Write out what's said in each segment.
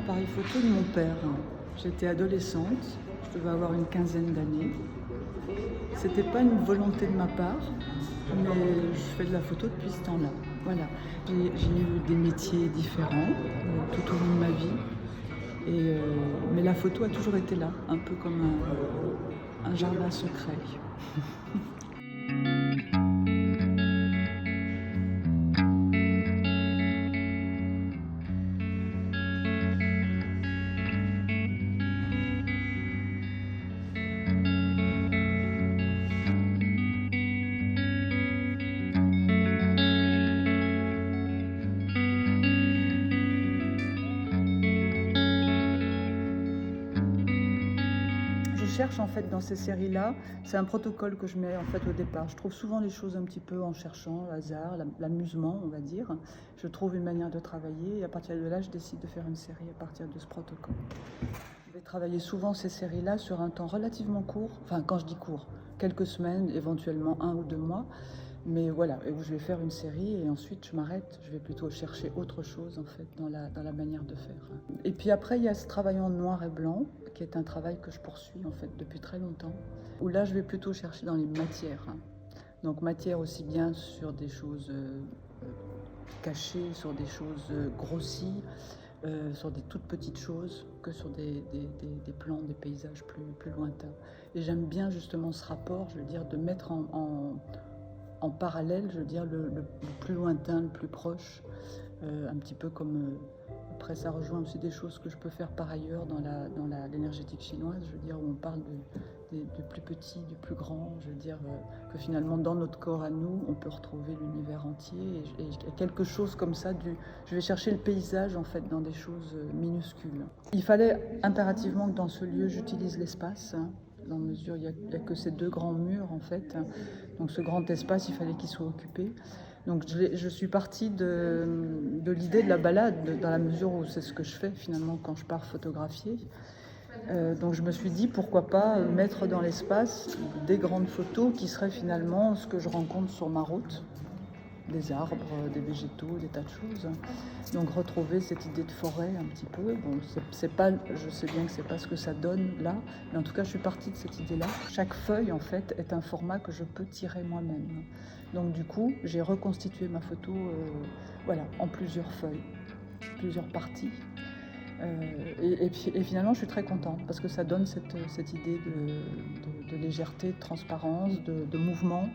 l'appareil photo de mon père. J'étais adolescente, je devais avoir une quinzaine d'années. C'était pas une volonté de ma part, mais je fais de la photo depuis ce temps-là. Voilà. J'ai eu des métiers différents tout au long de ma vie, mais la photo a toujours été là, un peu comme un jardin secret. Je cherche en fait dans ces séries-là, c'est un protocole que je mets en fait au départ. Je trouve souvent les choses un petit peu en cherchant, le hasard, l'amusement on va dire. Je trouve une manière de travailler et à partir de là je décide de faire une série à partir de ce protocole. Je vais travailler souvent ces séries-là sur un temps relativement court, enfin quand je dis court, quelques semaines, éventuellement 1 ou 2 mois. Mais voilà, où je vais faire une série et ensuite je m'arrête, je vais plutôt chercher autre chose en fait dans la manière de faire. Et puis après il y a ce travail en noir et blanc qui est un travail que je poursuis en fait depuis très longtemps, où là je vais plutôt chercher dans les matières. Donc matière aussi bien sur des choses cachées, sur des choses grossies, sur des toutes petites choses que sur des plans, des paysages plus lointains. Et j'aime bien justement ce rapport, je veux dire, de mettre en parallèle, je veux dire, le plus lointain, le plus proche, un petit peu comme... après, ça rejoint aussi des choses que je peux faire par ailleurs dans l'énergétique chinoise, je veux dire, où on parle du plus petit, du plus grand, je veux dire, que finalement, dans notre corps à nous, on peut retrouver l'univers entier, et quelque chose comme ça, je vais chercher le paysage, en fait, dans des choses minuscules. Il fallait impérativement que dans ce lieu, j'utilise l'espace, dans mesure il n'y a que ces 2 grands murs en fait, donc ce grand espace il fallait qu'il soit occupé. Donc je suis partie de l'idée de la balade, dans la mesure où c'est ce que je fais finalement quand je pars photographier. Donc je me suis dit pourquoi pas mettre dans l'espace des grandes photos qui seraient finalement ce que je rencontre sur ma route, des arbres, des végétaux, des tas de choses. Donc retrouver cette idée de forêt un petit peu. Bon, c'est pas, je sais bien que c'est pas ce que ça donne là, mais en tout cas je suis partie de cette idée-là. Chaque feuille en fait est un format que je peux tirer moi-même. Donc du coup j'ai reconstitué ma photo voilà, en plusieurs feuilles, plusieurs parties. Et finalement je suis très contente parce que ça donne cette idée de légèreté, de transparence, de mouvement.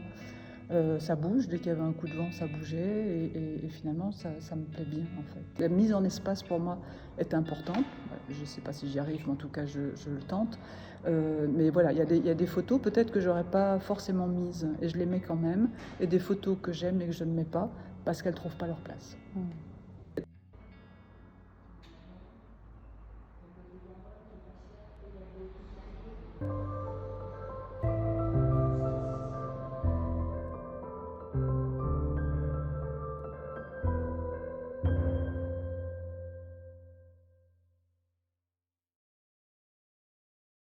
Ça bouge, dès qu'il y avait un coup de vent, ça bougeait et finalement ça me plaît bien en fait. La mise en espace pour moi est importante, je ne sais pas si j'y arrive, mais en tout cas je le tente. Mais voilà, il y a des photos peut-être que j'aurais pas forcément mises et je les mets quand même, et des photos que j'aime et que je ne mets pas parce qu'elles ne trouvent pas leur place.